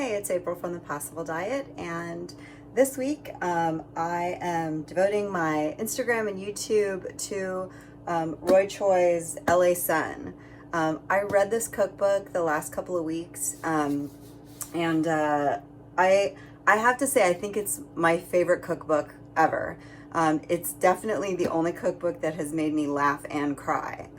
Hey, it's April from the Possible Diet, and this week I am devoting my Instagram and YouTube to Roy Choi's LA Sun. I read this cookbook the last couple of weeks, and I have to say I think it's my favorite cookbook ever. It's definitely the only cookbook that has made me laugh and cry,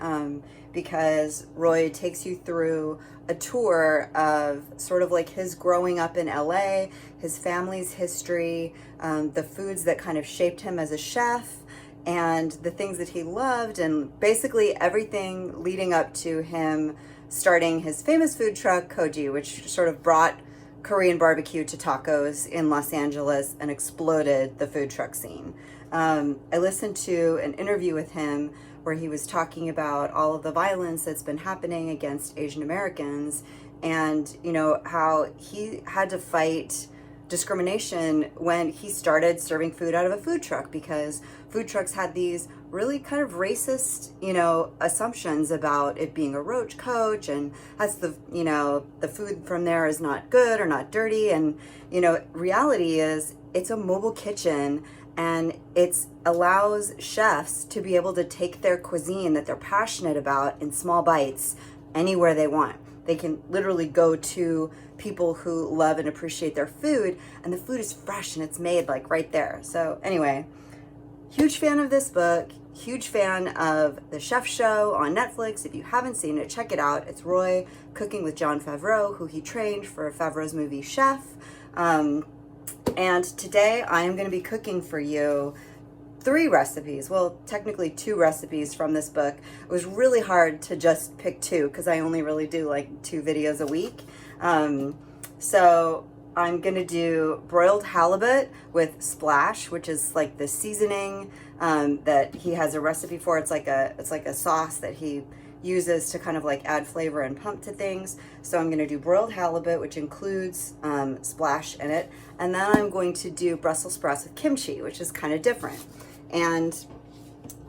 because Roy takes you through a tour of sort of like his growing up in LA, his family's history, the foods that kind of shaped him as a chef, and the things that he loved, and basically everything leading up to him starting his famous food truck, Kogi, which sort of brought Korean barbecue to tacos in Los Angeles and exploded the food truck scene. I listened to an interview with him where he was talking about all of the violence that's been happening against Asian Americans, and how he had to fight discrimination when he started serving food out of a food truck, because food trucks had these really kind of racist, assumptions about it being a roach coach, and that's the food from there is not good or not dirty. And, reality is it's a mobile kitchen, and it allows chefs to be able to take their cuisine that they're passionate about in small bites anywhere they want. They can literally go to people who love and appreciate their food, and the food is fresh and it's made like right there. So anyway, huge fan of this book, huge fan of the chef show on Netflix. If you haven't seen it, check it out. It's Roy cooking with Jon Favreau, who he trained for Favreau's movie Chef. And today I am going to be cooking for you 3 recipes. Well, technically 2 recipes from this book. It was really hard to just pick 2 because I only really do like 2 videos a week. So I'm going to do broiled halibut with splash, which is like the seasoning that he has a recipe for. It's like a sauce that he uses to kind of like add flavor and pump to things. So I'm going to do broiled halibut, which includes splash in it, and then I'm going to do Brussels sprouts with kimchi, which is kind of different. And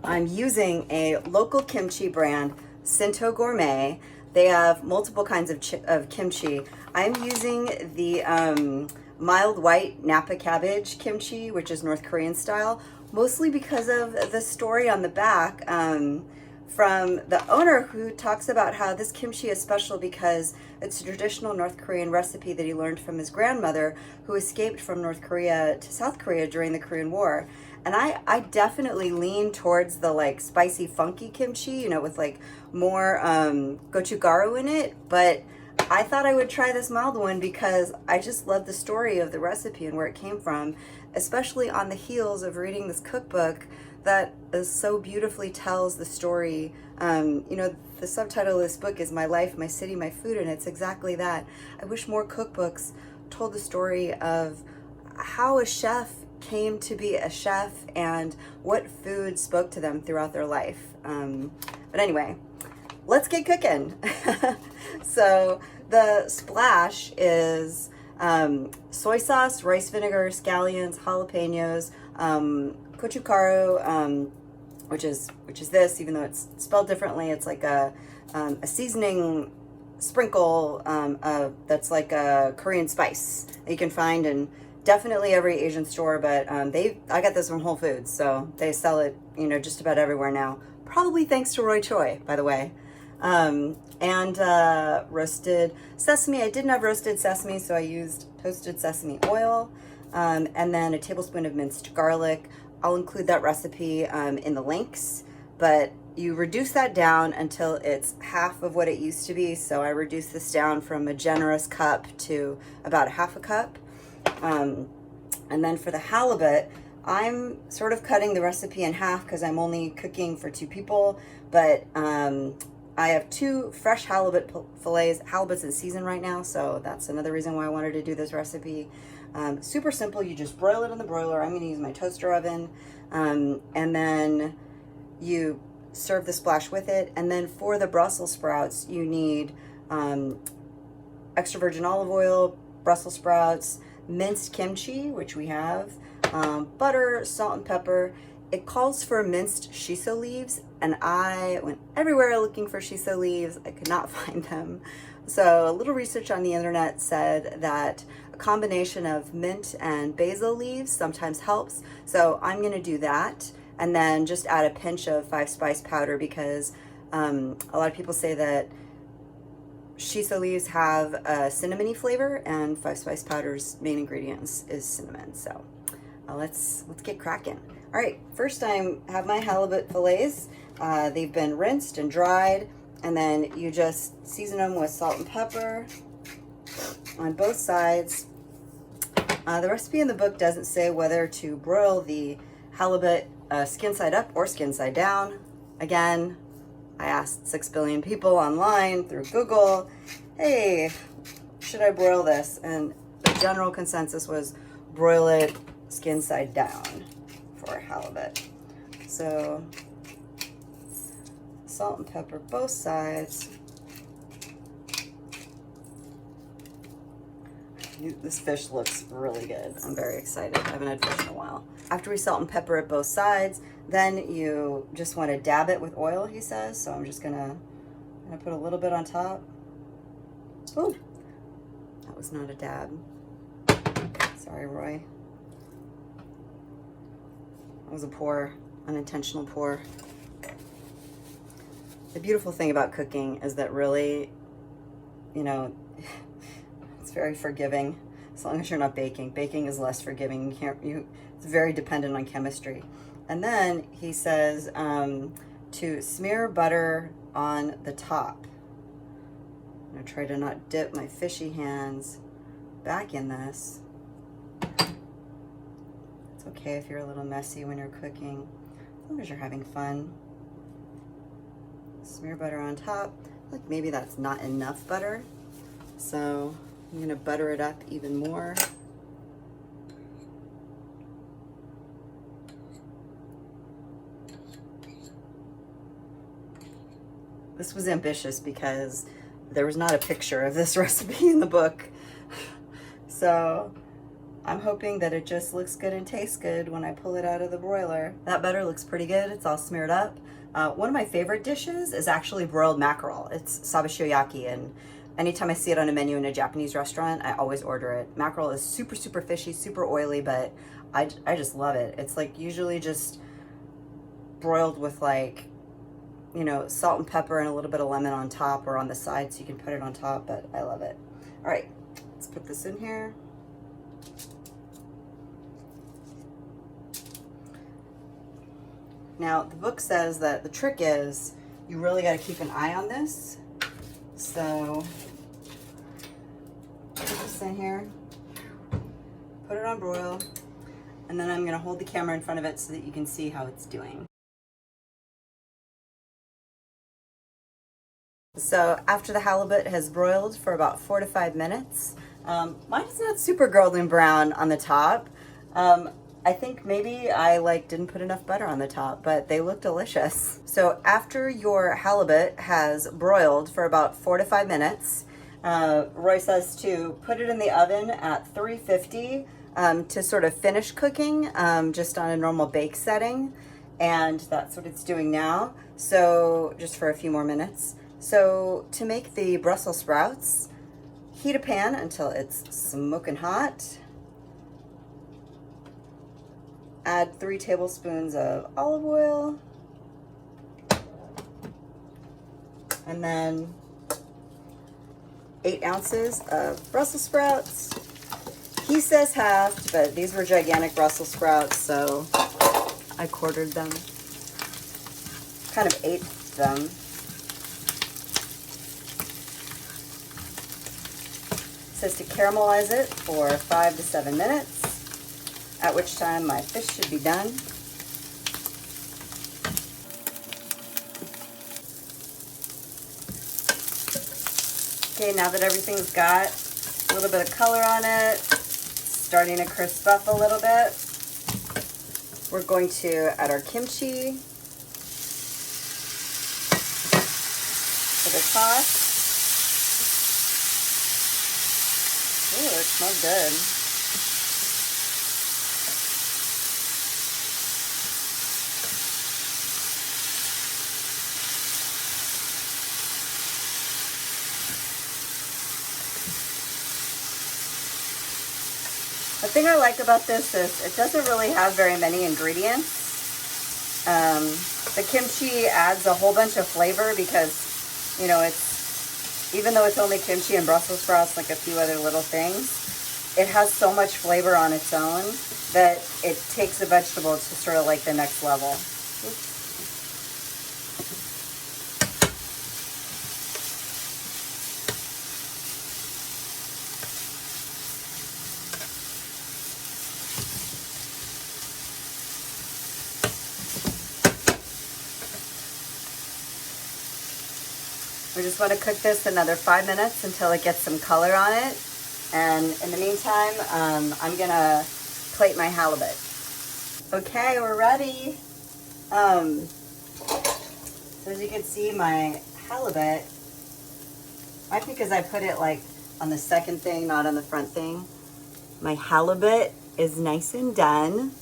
I'm using a local kimchi brand, Sinto Gourmet. They have multiple kinds of kimchi. I'm using the mild white Napa cabbage kimchi, which is North Korean style, mostly because of the story on the back from the owner, who talks about how this kimchi is special because it's a traditional North Korean recipe that he learned from his grandmother, who escaped from North Korea to South Korea during the Korean War. And I definitely lean towards the like spicy, funky kimchi, with like more gochugaru in it. But I thought I would try this mild one because I just love the story of the recipe and where it came from, especially on the heels of reading this cookbook that is so beautifully tells the story. The subtitle of this book is My Life, My City, My Food, and it's exactly that. I wish more cookbooks told the story of how a chef came to be a chef and what food spoke to them throughout their life. But anyway, let's get cooking. So the splash is soy sauce, rice vinegar, scallions, jalapenos, gochugaru, which is this, even though it's spelled differently. It's like a seasoning sprinkle that's like a Korean spice that you can find in definitely every Asian store, but I got this from Whole Foods, so they sell it just about everywhere now, probably thanks to Roy Choi, by the way. And roasted sesame. I didn't have roasted sesame, so I used toasted sesame oil, and then a tablespoon of minced garlic. I'll include that recipe in the links, but you reduce that down until it's half of what it used to be. So I reduced this down from a generous cup to about a half a cup. And then for the halibut, I'm sort of cutting the recipe in half because I'm only cooking for 2 people, but I have 2 fresh halibut fillets. Halibut's in season right now, so that's another reason why I wanted to do this recipe. Super simple. You just broil it in the broiler. I'm going to use my toaster oven, and then you serve the splash with it. And then for the Brussels sprouts, you need extra virgin olive oil, Brussels sprouts, minced kimchi, which we have, butter, salt, and pepper. It calls for minced shiso leaves, and I went everywhere looking for shiso leaves. I could not find them. So a little research on the internet said that a combination of mint and basil leaves sometimes helps. So I'm gonna do that, and then just add a pinch of 5-spice powder because a lot of people say that shiso leaves have a cinnamony flavor, and 5-spice powder's main ingredients is cinnamon. So let's get cracking. All right, first I have my halibut fillets. They've been rinsed and dried, and then you just season them with salt and pepper on both sides. The recipe in the book doesn't say whether to broil the halibut skin side up or skin side down. Again, I asked 6 billion people online through Google, hey, should I broil this? And the general consensus was broil it skin side down for halibut. So salt and pepper both sides. This fish looks really good. I'm very excited. I haven't had fish in a while. After we salt and pepper it both sides, then you just want to dab it with oil, he says. So I'm just gonna put a little bit on top. Oh, that was not a dab. Sorry, Roy. That was a pour, unintentional pour. The beautiful thing about cooking is that really, you know, it's very forgiving as long as you're not baking. Baking is less forgiving. It's very dependent on chemistry. And then he says to smear butter on the top. I'm gonna try to not dip my fishy hands back in this. It's okay if you're a little messy when you're cooking, as long as you're having fun. Smear butter on top. Like maybe that's not enough butter, so I'm gonna butter it up even more. This was ambitious because there was not a picture of this recipe in the book. So I'm hoping that it just looks good and tastes good when I pull it out of the broiler. That butter looks pretty good. It's all smeared up. One of my favorite dishes is actually broiled mackerel. It's sabashiyaki, and anytime I see it on a menu in a Japanese restaurant, I always order it. Mackerel is super, super fishy, super oily, but I just love it. It's like usually just broiled with like, you know, salt and pepper and a little bit of lemon on top or on the side, so you can put it on top, but I love it. All right, let's put this in here. Now, the book says that the trick is you really got to keep an eye on this. So put this in here, put it on broil, and then I'm going to hold the camera in front of it so that you can see how it's doing. So after the halibut has broiled for about 4 to 5 minutes, mine is not super golden brown on the top. I think maybe I didn't put enough butter on the top, but they look delicious. So after your halibut has broiled for about 4 to 5 minutes, Roy says to put it in the oven at 350 to sort of finish cooking, just on a normal bake setting. And that's what it's doing now. So just for a few more minutes. So to make the Brussels sprouts, heat a pan until it's smoking hot. Add 3 tablespoons of olive oil, and then 8 ounces of Brussels sprouts. He says halved, but these were gigantic Brussels sprouts, so I quartered them, kind of ate them. It says to caramelize it for 5 to 7 minutes. At which time my fish should be done. Okay, now that everything's got a little bit of color on it, starting to crisp up a little bit, we're going to add our kimchi for the toss. Ooh, it smells good. The thing I like about this is it doesn't really have very many ingredients. The kimchi adds a whole bunch of flavor because, you know, it's, even though it's only kimchi and Brussels sprouts, like a few other little things, it has so much flavor on its own that it takes the vegetable to sort of like the next level. Oops. We just want to cook this another 5 minutes until it gets some color on it. And in the meantime, I'm going to plate my halibut. Okay, we're ready. So as you can see, my halibut, I think because I put it like on the second thing, not on the front thing, my halibut is nice and done.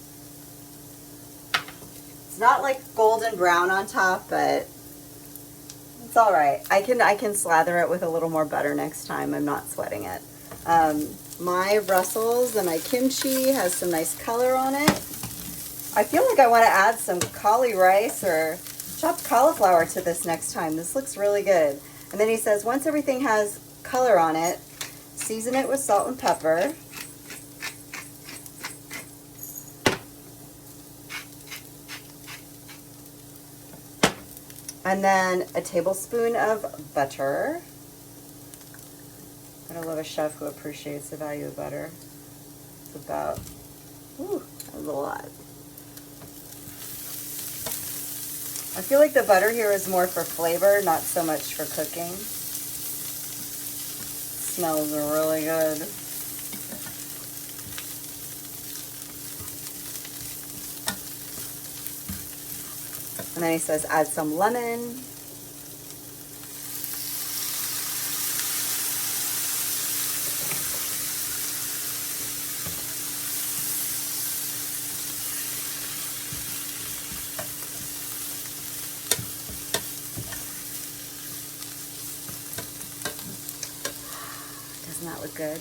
It's not like golden brown on top, but it's all right. I can slather it with a little more butter next time. I'm not sweating it. My Brussels and my kimchi has some nice color on it. I feel like I want to add some cauli rice or chopped cauliflower to this next time. This looks really good. And then he says, once everything has color on it, season it with salt and pepper. And then a tablespoon of butter. I love a chef who appreciates the value of butter. It's about, ooh, that's a lot. I feel like the butter here is more for flavor, not so much for cooking. Smells really good. And then he says add some lemon. Doesn't that look good?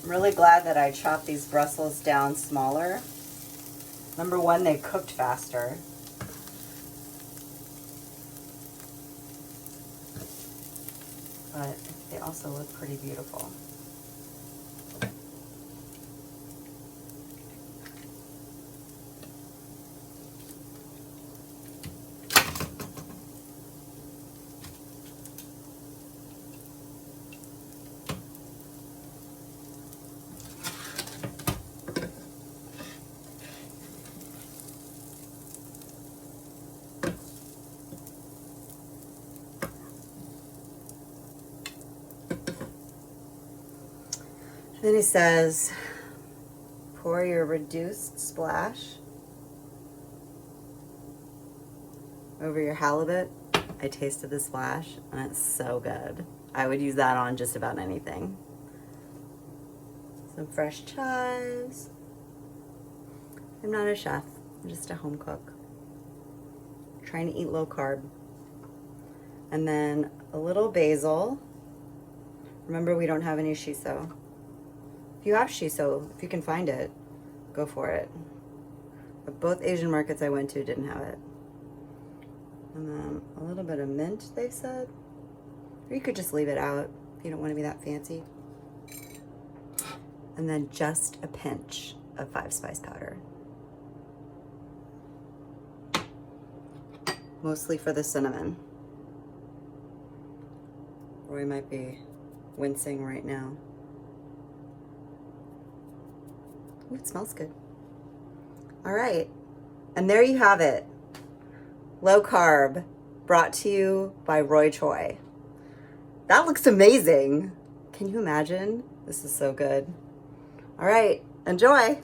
I'm really glad that I chopped these Brussels down smaller. Number one, they cooked faster. But they also look pretty beautiful. Then he says, pour your reduced splash over your halibut. I tasted the splash and it's so good. I would use that on just about anything. Some fresh chives. I'm not a chef, I'm just a home cook. Trying to eat low carb. And then a little basil. Remember, we don't have any shiso. If you have shiso, if you can find it, go for it. But both Asian markets I went to didn't have it. And then a little bit of mint, they said. Or you could just leave it out if you don't want to be that fancy. And then just a pinch of 5-spice powder. Mostly for the cinnamon. Roy might be wincing right now. Ooh, it smells good. All right, and there you have it. Low carb, brought to you by Roy Choi. That looks amazing. Can you imagine? This is so good. All right, enjoy.